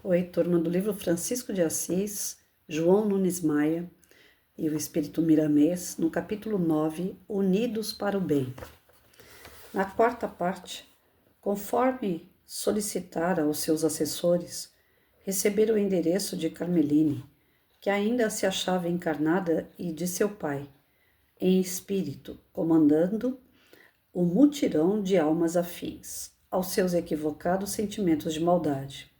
Oi, turma do livro Francisco de Assis, João Nunes Maia e o Espírito Miramês, no capítulo 9, Unidos para o Bem. Na quarta parte, conforme solicitara aos seus assessores, receberam o endereço de Carmeline, que ainda se achava encarnada, e de seu pai, em espírito, comandando o mutirão de almas afins aos seus equivocados sentimentos de maldade.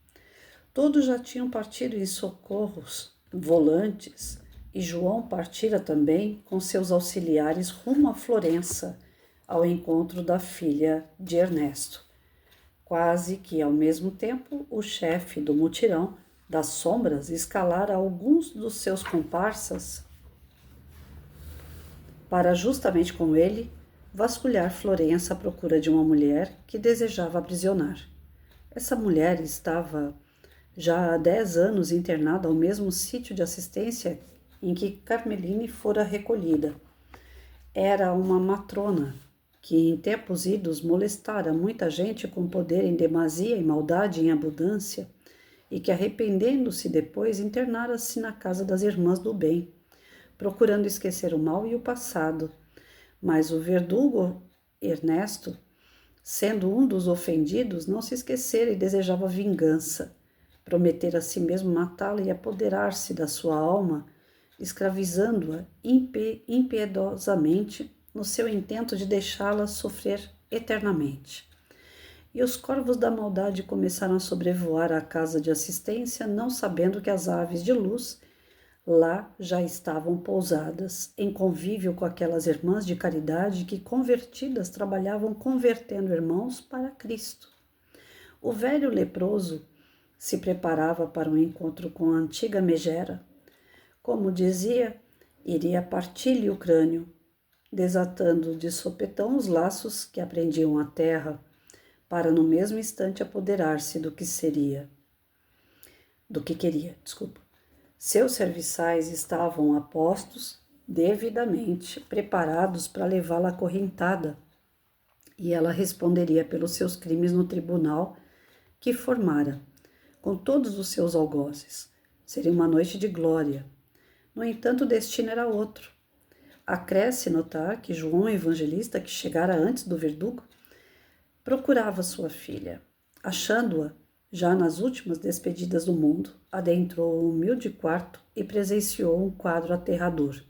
Todos já tinham partido em socorros volantes, e João partira também com seus auxiliares rumo a Florença, ao encontro da filha de Ernesto. Quase que ao mesmo tempo, o chefe do mutirão das sombras escalara alguns dos seus comparsas para, justamente com ele, vasculhar Florença à procura de uma mulher que desejava aprisionar. Essa mulher estava já há 10 anos internada ao mesmo sítio de assistência em que Carmeline fora recolhida. Era uma matrona que em tempos idos molestara muita gente com poder em demasia e maldade em abundância, e que, arrependendo-se depois, internara-se na casa das irmãs do bem, procurando esquecer o mal e o passado. Mas o verdugo Ernesto, sendo um dos ofendidos, não se esquecera e desejava vingança. Prometer a si mesmo matá-la e apoderar-se da sua alma, escravizando-a impiedosamente no seu intento de deixá-la sofrer eternamente. E os corvos da maldade começaram a sobrevoar a casa de assistência, não sabendo que as aves de luz lá já estavam pousadas, em convívio com aquelas irmãs de caridade que, convertidas, trabalhavam convertendo irmãos para Cristo. O velho leproso se preparava para um encontro com a antiga megera. Como dizia, iria partir-lhe o crânio, desatando de sopetão os laços que aprendiam a terra, para no mesmo instante apoderar-se do que queria. Seus serviçais estavam a postos, devidamente preparados para levá-la acorrentada, e ela responderia pelos seus crimes no tribunal que formara, com todos os seus algozes. Seria uma noite de glória. No entanto, o destino era outro. Acresce notar que João Evangelista, que chegara antes do verdugo, procurava sua filha. Achando-a, já nas últimas despedidas do mundo, adentrou o humilde quarto e presenciou um quadro aterrador.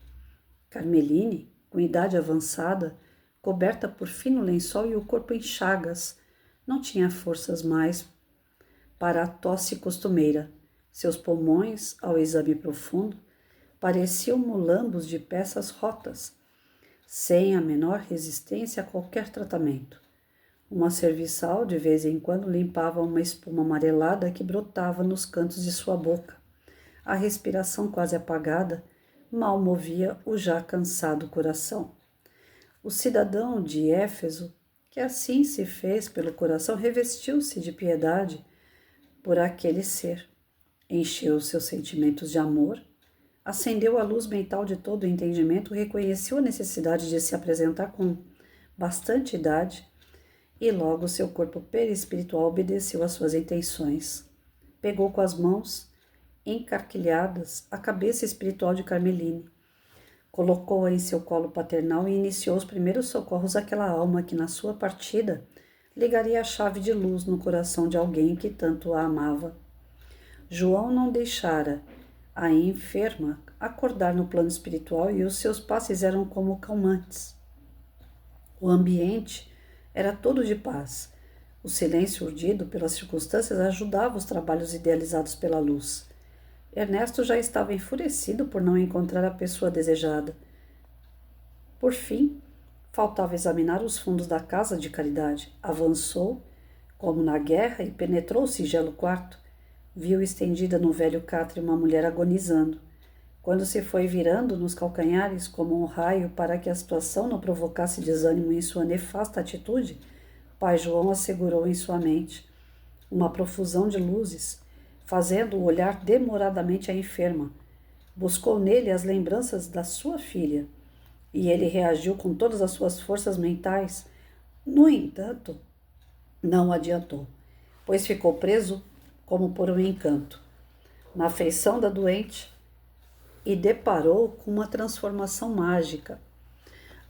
Carmeline, com idade avançada, coberta por fino lençol e o corpo em chagas, não tinha forças mais para a tosse costumeira. Seus pulmões, ao exame profundo, pareciam mulambos de peças rotas, sem a menor resistência a qualquer tratamento. Uma serviçal de vez em quando limpava uma espuma amarelada que brotava nos cantos de sua boca. A respiração quase apagada mal movia o já cansado coração. O cidadão de Éfeso, que assim se fez pelo coração, revestiu-se de piedade por aquele ser, encheu seus sentimentos de amor, acendeu a luz mental de todo o entendimento, reconheceu a necessidade de se apresentar com bastante idade, e logo seu corpo perispiritual obedeceu às suas intenções. Pegou com as mãos encarquilhadas a cabeça espiritual de Carmeline, colocou-a em seu colo paternal e iniciou os primeiros socorros àquela alma que, na sua partida, ligaria a chave de luz no coração de alguém que tanto a amava. João não deixara a enferma acordar no plano espiritual, e os seus passes eram como calmantes. O ambiente era todo de paz. O silêncio urdido pelas circunstâncias ajudava os trabalhos idealizados pela luz. Ernesto já estava enfurecido por não encontrar a pessoa desejada. Por fim, faltava examinar os fundos da casa de caridade. Avançou, como na guerra, e penetrou o singelo quarto. Viu estendida no velho catre uma mulher agonizando. Quando se foi virando nos calcanhares como um raio para que a situação não provocasse desânimo em sua nefasta atitude, pai João assegurou em sua mente uma profusão de luzes, fazendo-o olhar demoradamente a enferma. Buscou nele as lembranças da sua filha, e ele reagiu com todas as suas forças mentais. No entanto, não adiantou, pois ficou preso como por um encanto, na afeição da doente e deparou com uma transformação mágica.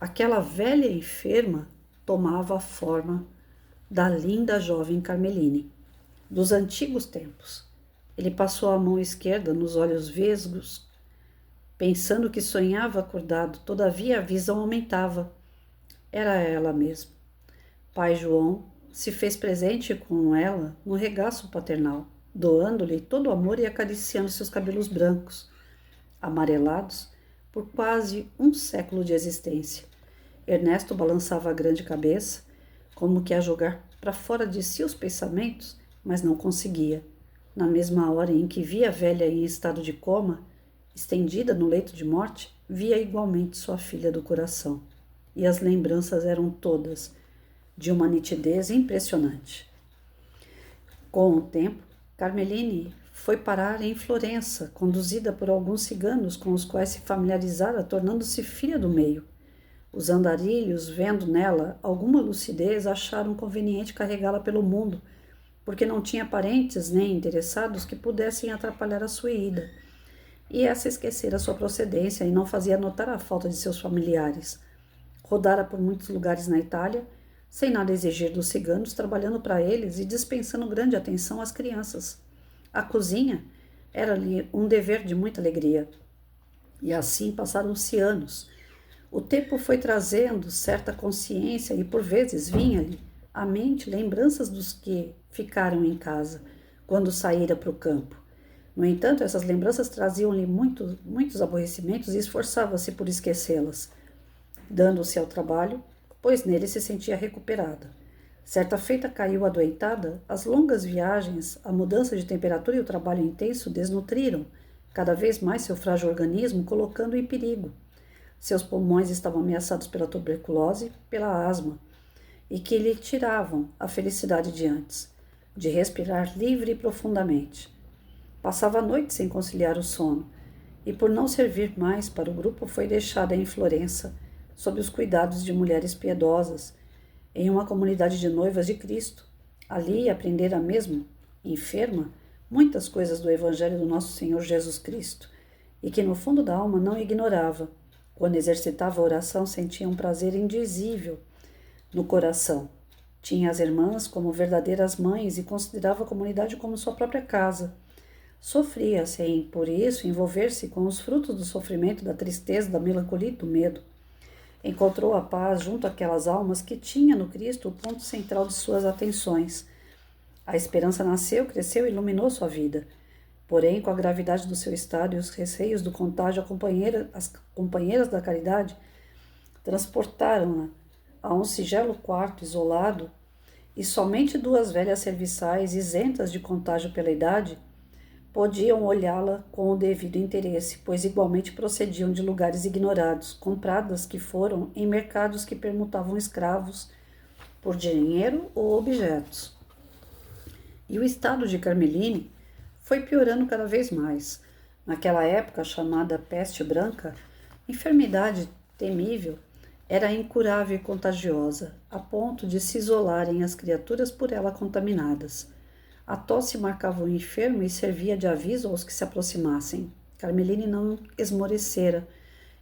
Aquela velha enferma tomava a forma da linda jovem Carmeline, dos antigos tempos. Ele passou a mão esquerda nos olhos vesgos, pensando que sonhava acordado, todavia a visão aumentava. Era ela mesma. Pai João se fez presente com ela no regaço paternal, doando-lhe todo o amor e acariciando seus cabelos brancos, amarelados por quase um século de existência. Ernesto balançava a grande cabeça, como que a jogar para fora de si os pensamentos, mas não conseguia. Na mesma hora em que via a velha em estado de coma, estendida no leito de morte, via igualmente sua filha do coração. E as lembranças eram todas de uma nitidez impressionante. Com o tempo, Carmeline foi parar em Florença, conduzida por alguns ciganos com os quais se familiarizara, tornando-se filha do meio. Os andarilhos, vendo nela alguma lucidez, acharam conveniente carregá-la pelo mundo, porque não tinha parentes nem interessados que pudessem atrapalhar a sua ida. E essa esquecera sua procedência e não fazia notar a falta de seus familiares. Rodara por muitos lugares na Itália, sem nada exigir dos ciganos, trabalhando para eles e dispensando grande atenção às crianças. A cozinha era-lhe um dever de muita alegria. E assim passaram-se anos. O tempo foi trazendo certa consciência e por vezes vinha-lhe à mente lembranças dos que ficaram em casa, quando saíra para o campo. No entanto, essas lembranças traziam-lhe muitos aborrecimentos e esforçava-se por esquecê-las, dando-se ao trabalho, pois nele se sentia recuperada. Certa feita caiu adoentada, as longas viagens, a mudança de temperatura e o trabalho intenso desnutriram cada vez mais seu frágil organismo, colocando-o em perigo. Seus pulmões estavam ameaçados pela tuberculose, pela asma, e que lhe tiravam a felicidade de antes, de respirar livre e profundamente. Passava a noite sem conciliar o sono, e por não servir mais para o grupo foi deixada em Florença, sob os cuidados de mulheres piedosas, em uma comunidade de noivas de Cristo. Ali aprendera mesmo, enferma, muitas coisas do Evangelho do nosso Senhor Jesus Cristo, e que no fundo da alma não ignorava. Quando exercitava a oração, sentia um prazer indizível no coração. Tinha as irmãs como verdadeiras mães e considerava a comunidade como sua própria casa. Sofria sem, por isso, envolver-se com os frutos do sofrimento, da tristeza, da melancolia e do medo. Encontrou a paz junto àquelas almas que tinha no Cristo o ponto central de suas atenções. A esperança nasceu, cresceu e iluminou sua vida. Porém, com a gravidade do seu estado e os receios do contágio, as companheiras da caridade transportaram-na a um singelo quarto isolado e somente duas velhas serviçais, isentas de contágio pela idade, podiam olhá-la com o devido interesse, pois igualmente procediam de lugares ignorados, compradas que foram em mercados que permutavam escravos por dinheiro ou objetos. E o estado de Carmeline foi piorando cada vez mais. Naquela época chamada peste branca, enfermidade temível, era incurável e contagiosa, a ponto de se isolarem as criaturas por ela contaminadas. A tosse marcava o enfermo e servia de aviso aos que se aproximassem. Carmeline não esmorecera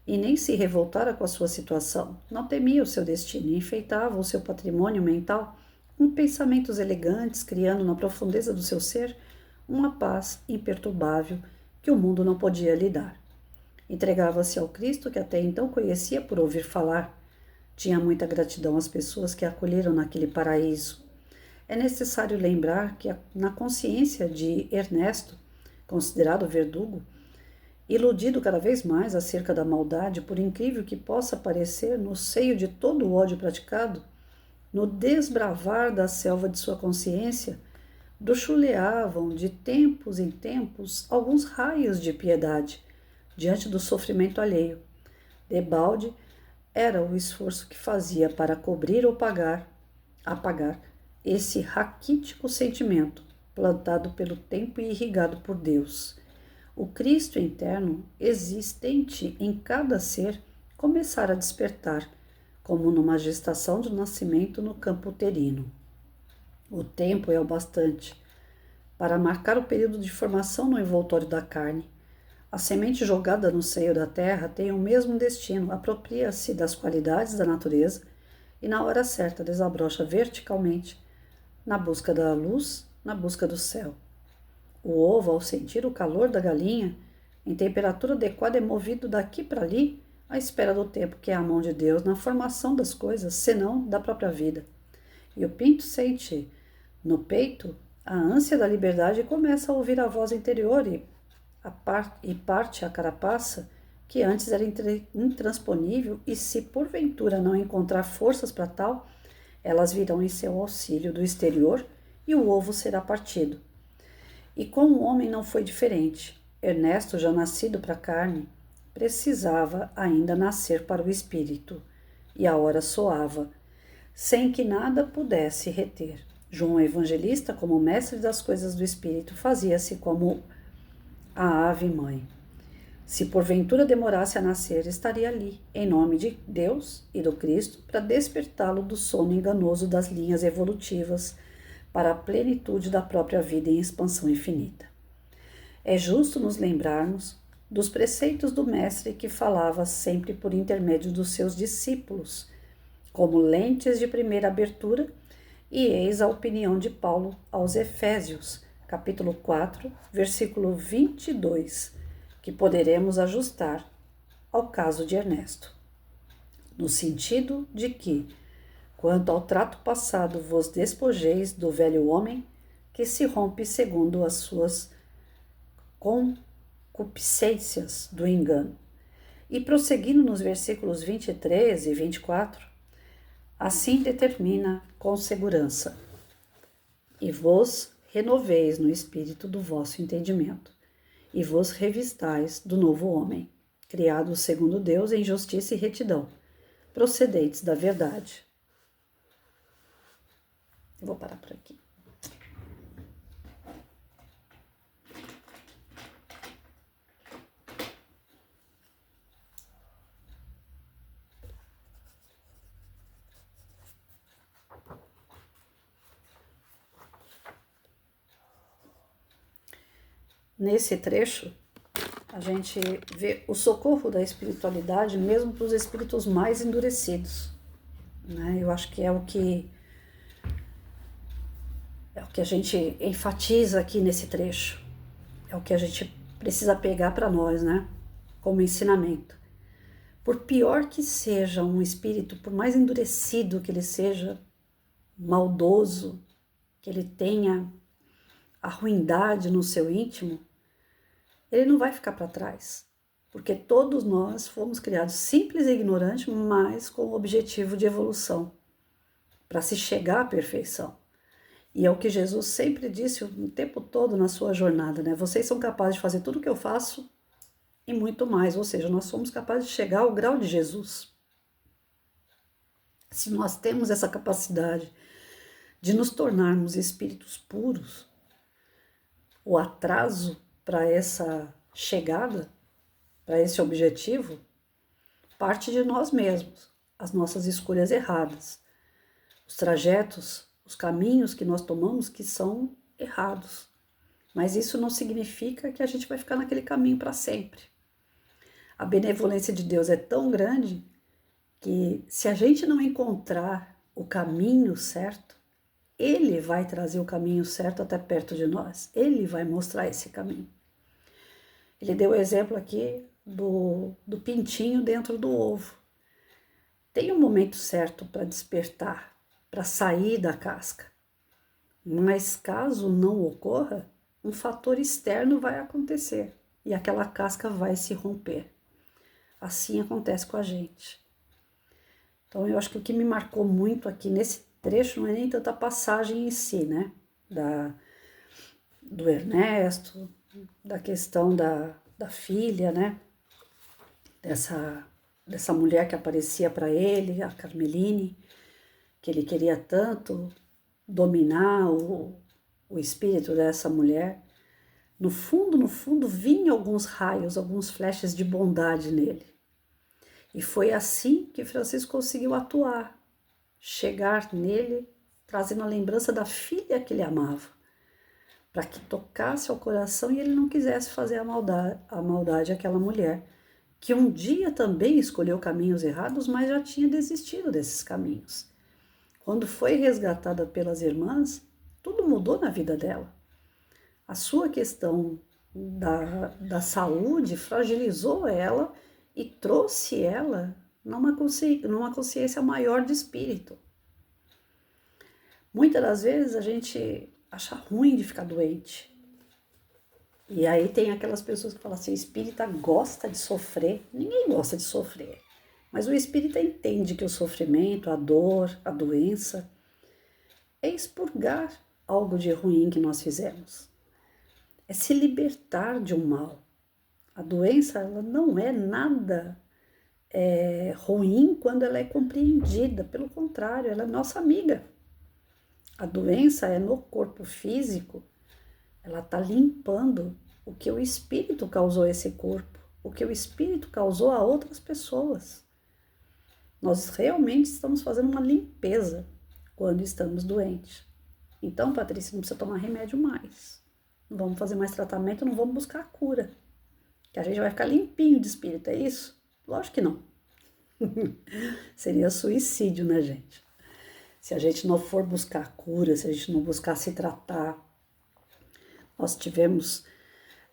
e nem se revoltara com a sua situação. Não temia o seu destino e enfeitava o seu patrimônio mental com pensamentos elegantes, criando na profundeza do seu ser uma paz imperturbável que o mundo não podia lhe dar. Entregava-se ao Cristo que até então conhecia por ouvir falar. Tinha muita gratidão às pessoas que a acolheram naquele paraíso. É necessário lembrar que, na consciência de Ernesto, considerado verdugo, iludido cada vez mais acerca da maldade, por incrível que possa parecer, no seio de todo o ódio praticado, no desbravar da selva de sua consciência, bruxuleavam de tempos em tempos alguns raios de piedade diante do sofrimento alheio. Debalde era o esforço que fazia para cobrir ou apagar esse raquítico sentimento, plantado pelo tempo e irrigado por Deus. O Cristo interno, existente em cada ser, começara a despertar, como numa gestação de nascimento no campo uterino. O tempo é o bastante para marcar o período de formação no envoltório da carne. A semente jogada no seio da terra tem o mesmo destino, apropria-se das qualidades da natureza e na hora certa desabrocha verticalmente, na busca da luz, na busca do céu. O ovo, ao sentir o calor da galinha, em temperatura adequada, é movido daqui para ali, à espera do tempo que é a mão de Deus na formação das coisas, senão da própria vida. E o pinto sente no peito a ânsia da liberdade e começa a ouvir a voz interior e parte a carapaça, que antes era intransponível, e se porventura não encontrar forças para tal, elas virão em seu auxílio do exterior e o ovo será partido. E com o homem não foi diferente. Ernesto, já nascido para a carne, precisava ainda nascer para o espírito, e a hora soava, sem que nada pudesse reter. João Evangelista, como mestre das coisas do espírito, fazia-se como a ave-mãe. Se porventura demorasse a nascer, estaria ali, em nome de Deus e do Cristo, para despertá-lo do sono enganoso das linhas evolutivas para a plenitude da própria vida em expansão infinita. É justo nos lembrarmos dos preceitos do Mestre que falava sempre por intermédio dos seus discípulos, como lentes de primeira abertura, e eis a opinião de Paulo aos Efésios, capítulo 4, versículo 22, que poderemos ajustar ao caso de Ernesto, no sentido de que, quanto ao trato passado, vos despojeis do velho homem, que se rompe segundo as suas concupiscências do engano. E prosseguindo nos versículos 23 e 24, assim determina com segurança: e vos renoveis no espírito do vosso entendimento, e vos revistais do novo homem, criado segundo Deus em justiça e retidão, procedentes da verdade. Eu vou parar por aqui. Nesse trecho, a gente vê o socorro da espiritualidade mesmo para os espíritos mais endurecidos, né? Eu acho que é o que a gente enfatiza aqui nesse trecho, é o que a gente precisa pegar para nós, né? Como ensinamento. Por pior que seja um espírito, por mais endurecido que ele seja, maldoso, que ele tenha a ruindade no seu íntimo, ele não vai ficar para trás, porque todos nós fomos criados simples e ignorantes, mas com o objetivo de evolução, para se chegar à perfeição. E é o que Jesus sempre disse o tempo todo na sua jornada, né? Vocês são capazes de fazer tudo o que eu faço e muito mais, ou seja, nós somos capazes de chegar ao grau de Jesus. Se nós temos essa capacidade de nos tornarmos espíritos puros, o atraso para essa chegada, para esse objetivo, parte de nós mesmos, as nossas escolhas erradas, os trajetos, os caminhos que nós tomamos que são errados. Mas isso não significa que a gente vai ficar naquele caminho para sempre. A benevolência de Deus é tão grande que se a gente não encontrar o caminho certo, Ele vai trazer o caminho certo até perto de nós. Ele vai mostrar esse caminho. Ele deu o exemplo aqui do pintinho dentro do ovo. Tem um momento certo para despertar, para sair da casca. Mas caso não ocorra, um fator externo vai acontecer e aquela casca vai se romper. Assim acontece com a gente. Então eu acho que o que me marcou muito aqui nesse trecho não é nem tanta passagem em si, né? Do Ernesto, da questão da filha, né? Dessa mulher que aparecia para ele, a Carmeline, que ele queria tanto dominar o espírito dessa mulher. No fundo, vinham alguns raios, alguns flashes de bondade nele. E foi assim que Francisco conseguiu atuar, chegar nele, trazendo a lembrança da filha que ele amava. para que tocasse ao coração e ele não quisesse fazer a maldade àquela mulher, que um dia também escolheu caminhos errados, mas já tinha desistido desses caminhos. Quando foi resgatada pelas irmãs, tudo mudou na vida dela. A sua questão da saúde fragilizou ela e trouxe ela numa consciência maior de espírito. Muitas das vezes a gente acha ruim de ficar doente. E aí tem aquelas pessoas que falam assim, o espírita gosta de sofrer. Ninguém gosta de sofrer. Mas o espírita entende que o sofrimento, a dor, a doença é expurgar algo de ruim que nós fizemos. É se libertar de um mal. A doença ela não é nada ruim quando ela é compreendida. Pelo contrário, ela é nossa amiga. A doença é no corpo físico, ela está limpando o que o espírito causou a esse corpo, o que o espírito causou a outras pessoas. Nós realmente estamos fazendo uma limpeza quando estamos doentes. Então, Patrícia, não precisa tomar remédio mais. Não vamos fazer mais tratamento, não vamos buscar a cura. Que a gente vai ficar limpinho de espírito, é isso? Lógico que não. Seria suicídio, né, gente? Se a gente não for buscar cura, se a gente não buscar se tratar, nós tivemos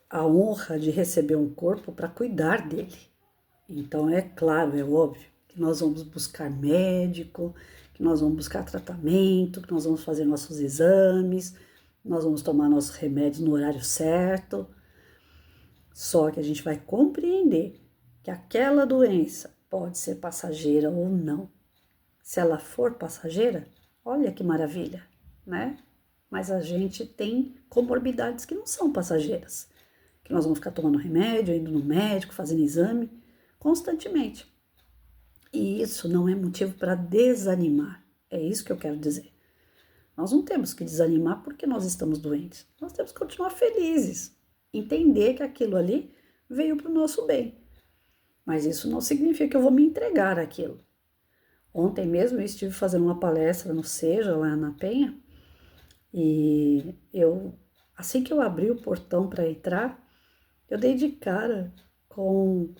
a honra de receber um corpo para cuidar dele. Então é claro, é óbvio, que nós vamos buscar médico, que nós vamos buscar tratamento, que nós vamos fazer nossos exames, nós vamos tomar nossos remédios no horário certo. Só que a gente vai compreender que aquela doença pode ser passageira ou não. Se ela for passageira, olha que maravilha, né? Mas a gente tem comorbidades que não são passageiras, que nós vamos ficar tomando remédio, indo no médico, fazendo exame, constantemente. E isso não é motivo para desanimar, é isso que eu quero dizer. Nós não temos que desanimar porque nós estamos doentes, nós temos que continuar felizes, entender que aquilo ali veio para o nosso bem. Mas isso não significa que eu vou me entregar àquilo. Ontem mesmo eu estive fazendo uma palestra no Seja, lá na Penha, e assim que eu abri o portão para entrar, eu dei de cara com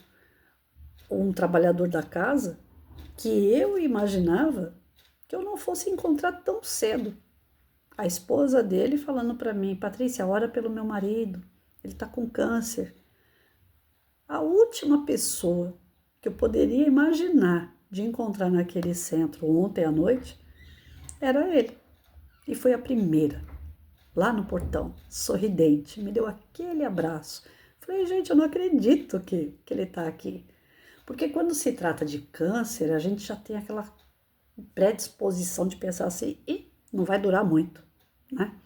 um trabalhador da casa que eu imaginava que eu não fosse encontrar tão cedo. A esposa dele falando para mim, Patrícia, ora pelo meu marido, ele está com câncer. A última pessoa que eu poderia imaginar de encontrar naquele centro ontem à noite era ele. E foi a primeira, lá no portão, sorridente, me deu aquele abraço. Falei, gente, eu não acredito que ele está aqui. Porque quando se trata de câncer, a gente já tem aquela predisposição de pensar assim, não vai durar muito, né?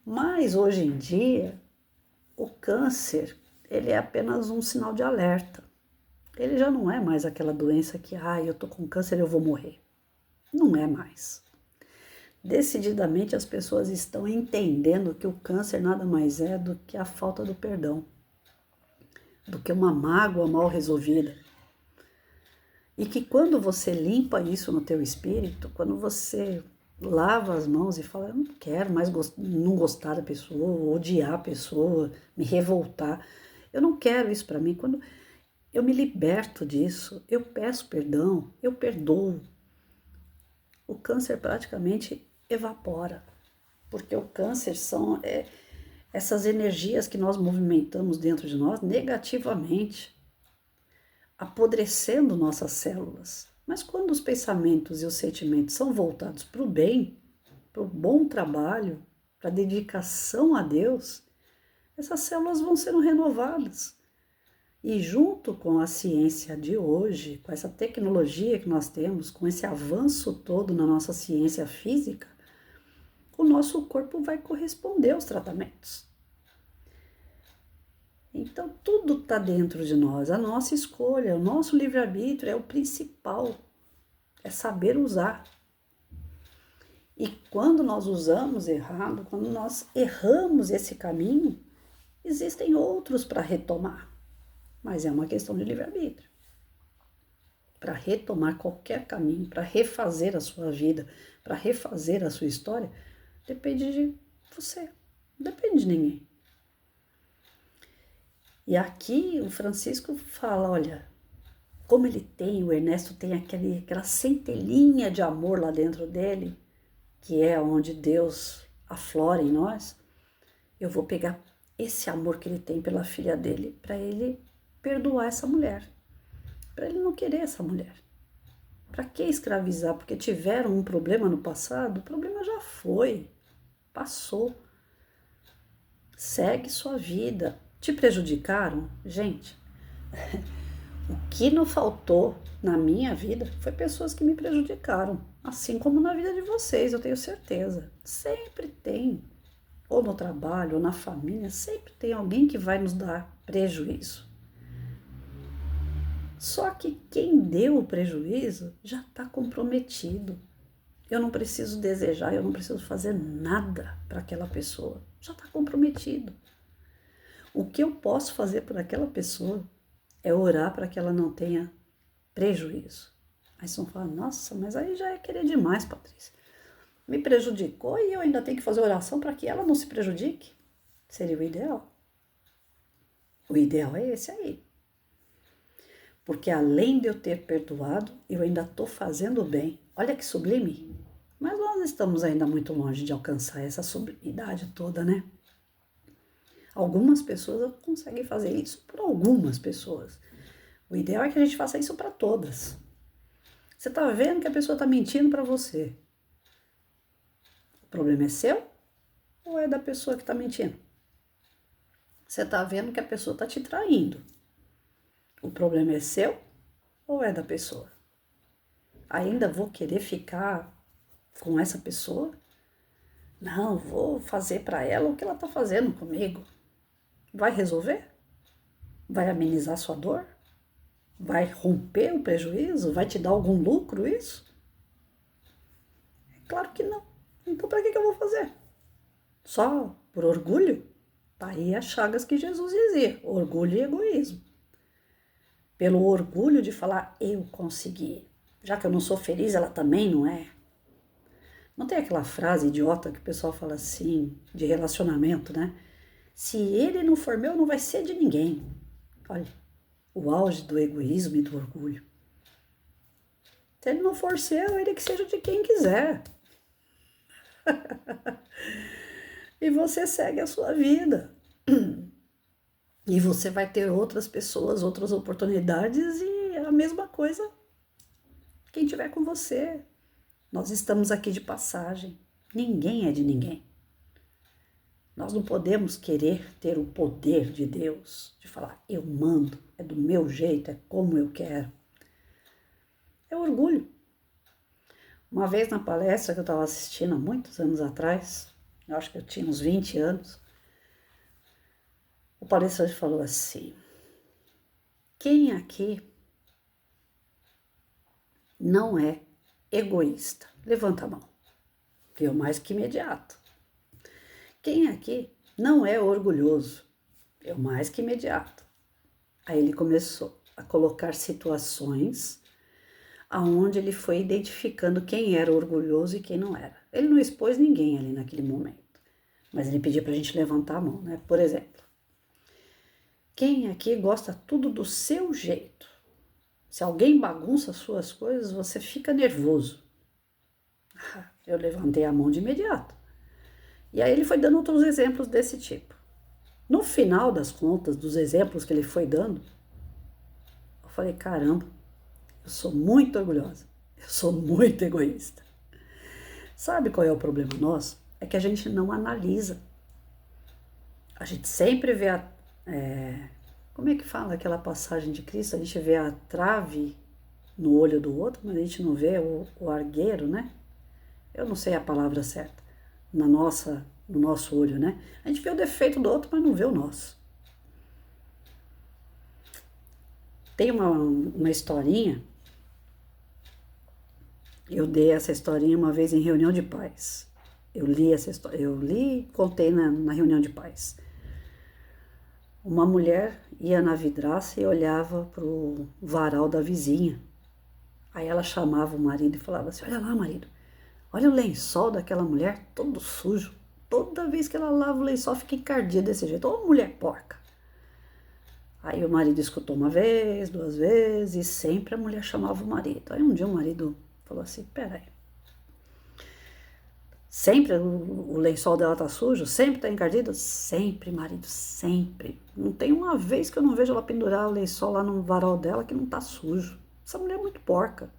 Mas hoje em dia, o câncer, ele é apenas um sinal de alerta. Ele já não é mais aquela doença que, eu tô com câncer, eu vou morrer. Não é mais. Decididamente as pessoas estão entendendo que o câncer nada mais é do que a falta do perdão, do que uma mágoa mal resolvida. E que quando você limpa isso no teu espírito, quando você lava as mãos e fala, eu não quero mais não gostar da pessoa, odiar a pessoa, me revoltar, eu não quero isso para mim. Quando eu me liberto disso, eu peço perdão, eu perdoo. O câncer praticamente evapora, porque o câncer são essas energias que nós movimentamos dentro de nós negativamente, apodrecendo nossas células. Mas quando os pensamentos e os sentimentos são voltados para o bem, para o bom trabalho, para a dedicação a Deus, essas células vão sendo renovadas. E junto com a ciência de hoje, com essa tecnologia que nós temos, com esse avanço todo na nossa ciência física, o nosso corpo vai corresponder aos tratamentos. Então, tudo está dentro de nós, a nossa escolha, o nosso livre-arbítrio é o principal, é saber usar. E quando nós usamos errado, quando nós erramos esse caminho, existem outros para retomar. Mas é uma questão de livre-arbítrio. Para retomar qualquer caminho, para refazer a sua vida, para refazer a sua história, depende de você. Não depende de ninguém. E aqui o Francisco fala, olha, como o Ernesto tem aquela centelhinha de amor lá dentro dele, que é onde Deus aflora em nós, eu vou pegar esse amor que ele tem pela filha dele, para ele perdoar essa mulher, para ele não querer essa mulher. Para que escravizar? Porque tiveram um problema no passado, o problema já foi, passou. Segue sua vida. Te prejudicaram? Gente, o que não faltou na minha vida foi pessoas que me prejudicaram, assim como na vida de vocês, eu tenho certeza. Sempre tem, ou no trabalho, ou na família, sempre tem alguém que vai nos dar prejuízo. Só que quem deu o prejuízo já está comprometido. Eu não preciso desejar, eu não preciso fazer nada para aquela pessoa. Já está comprometido. O que eu posso fazer por aquela pessoa é orar para que ela não tenha prejuízo. Aí vocês vão falar, nossa, mas aí já é querer demais, Patrícia. Me prejudicou e eu ainda tenho que fazer oração para que ela não se prejudique? Seria o ideal. O ideal é esse aí. Porque além de eu ter perdoado, eu ainda estou fazendo bem. Olha que sublime. Mas nós estamos ainda muito longe de alcançar essa sublimidade toda, né? Algumas pessoas conseguem fazer isso por algumas pessoas. O ideal é que a gente faça isso para todas. Você está vendo que a pessoa está mentindo para você. O problema é seu ou é da pessoa que está mentindo? Você está vendo que a pessoa está te traindo. O problema é seu ou é da pessoa? Ainda vou querer ficar com essa pessoa? Não, vou fazer para ela o que ela está fazendo comigo. Vai resolver? Vai amenizar sua dor? Vai romper o prejuízo? Vai te dar algum lucro isso? É claro que não. Então para que eu vou fazer? Só por orgulho? Tá aí as chagas que Jesus dizia, orgulho e egoísmo. Pelo orgulho de falar, eu consegui. Já que eu não sou feliz, ela também não é. Não tem aquela frase idiota que o pessoal fala assim, de relacionamento, né? Se ele não for meu, não vai ser de ninguém. Olha, o auge do egoísmo e do orgulho. Se ele não for seu, ele que seja de quem quiser. E você segue a sua vida. E você vai ter outras pessoas, outras oportunidades e a mesma coisa quem tiver com você. Nós estamos aqui de passagem. Ninguém é de ninguém. Nós não podemos querer ter o poder de Deus, de falar, eu mando, é do meu jeito, é como eu quero. É orgulho. Uma vez na palestra que eu estava assistindo há muitos anos atrás, eu acho que eu tinha uns 20 anos, o palestrante falou assim, quem aqui não é egoísta? Levanta a mão. Eu mais que imediato. Quem aqui não é orgulhoso? Eu mais que imediato. Aí ele começou a colocar situações aonde ele foi identificando quem era orgulhoso e quem não era. Ele não expôs ninguém ali naquele momento, mas ele pediu para a gente levantar a mão, né? Por exemplo, quem aqui gosta tudo do seu jeito? Se alguém bagunça suas coisas, você fica nervoso. Eu levantei a mão de imediato. E aí ele foi dando outros exemplos desse tipo. No final das contas, dos exemplos que ele foi dando, eu falei, caramba, eu sou muito orgulhosa, eu sou muito egoísta. Sabe qual é o problema nosso? É que a gente não analisa. A gente sempre vê como é que fala aquela passagem de Cristo? A gente vê a trave no olho do outro, mas a gente não vê o argueiro, né? Eu não sei a palavra certa. No nosso olho, né? A gente vê o defeito do outro, mas não vê o nosso. Tem uma historinha, eu dei essa historinha uma vez em reunião de pais. Eu li essa história, e contei na reunião de pais. Uma mulher ia na vidraça e olhava para o varal da vizinha. Aí ela chamava o marido e falava assim, olha lá, marido, olha o lençol daquela mulher todo sujo. toda vez que ela lava o lençol fica encardida desse jeito. Ô, mulher porca! Aí o marido escutou uma vez, 2 vezes, e sempre a mulher chamava o marido. Aí um dia o marido falou assim, peraí, sempre o lençol dela tá sujo? Sempre tá encardido? Sempre, marido, sempre. Não tem uma vez que eu não vejo ela pendurar o lençol lá no varal dela que não tá sujo. Essa mulher é muito porca.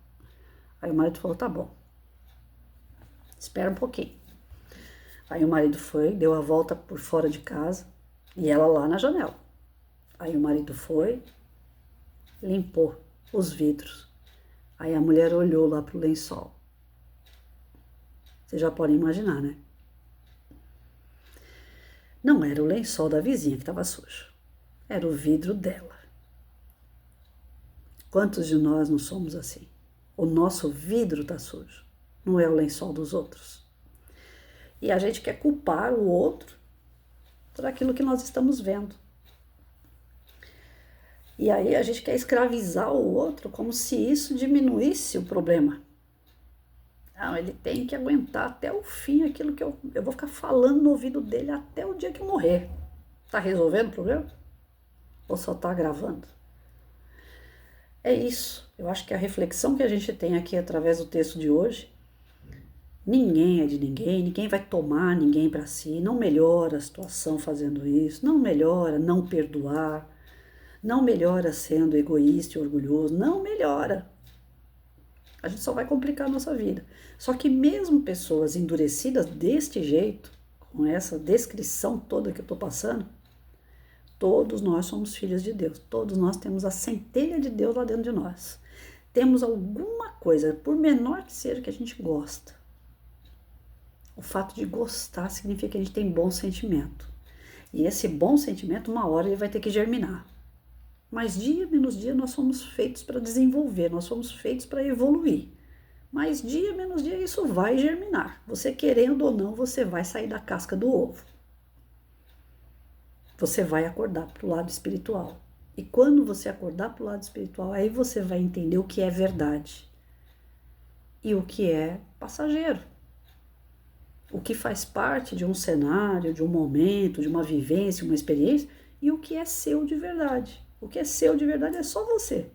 Aí o marido falou, tá bom, espera um pouquinho. Aí o marido foi, deu a volta por fora de casa e ela lá na janela. Aí o marido foi, limpou os vidros. Aí a mulher olhou lá pro lençol. Vocês já podem imaginar, né? Não era o lençol da vizinha que estava sujo. Era o vidro dela. Quantos de nós não somos assim? O nosso vidro está sujo. Não é o lençol dos outros. E a gente quer culpar o outro por aquilo que nós estamos vendo. E aí a gente quer escravizar o outro como se isso diminuísse o problema. Não, ele tem que aguentar até o fim aquilo que eu vou ficar falando no ouvido dele até o dia que eu morrer. Tá resolvendo o problema? Ou só tá agravando? É isso. Eu acho que a reflexão que a gente tem aqui através do texto de hoje, ninguém é de ninguém, ninguém vai tomar ninguém para si, não melhora a situação fazendo isso, não melhora não perdoar, não melhora sendo egoísta e orgulhoso, não melhora. A gente só vai complicar a nossa vida. Só que mesmo pessoas endurecidas deste jeito, com essa descrição toda que eu estou passando, todos nós somos filhos de Deus. Todos nós temos a centelha de Deus lá dentro de nós. Temos alguma coisa, por menor que seja, que a gente gosta. O fato de gostar significa que a gente tem bom sentimento. E esse bom sentimento, uma hora ele vai ter que germinar. Mas dia menos dia nós somos feitos para desenvolver, nós somos feitos para evoluir. Mas dia menos dia isso vai germinar. Você querendo ou não, você vai sair da casca do ovo. Você vai acordar para o lado espiritual. E quando você acordar para o lado espiritual, aí você vai entender o que é verdade e o que é passageiro. O que faz parte de um cenário, de um momento, de uma vivência, uma experiência, e o que é seu de verdade. O que é seu de verdade é só você.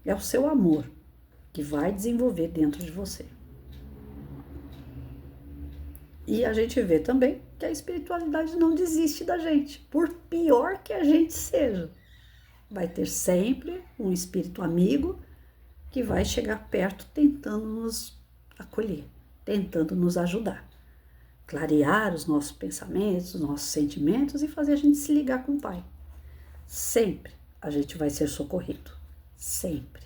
É o seu amor que vai desenvolver dentro de você. E a gente vê também que a espiritualidade não desiste da gente, por pior que a gente seja. Vai ter sempre um espírito amigo que vai chegar perto tentando nos acolher, tentando nos ajudar, clarear os nossos pensamentos, os nossos sentimentos e fazer a gente se ligar com o Pai. Sempre a gente vai ser socorrido, sempre.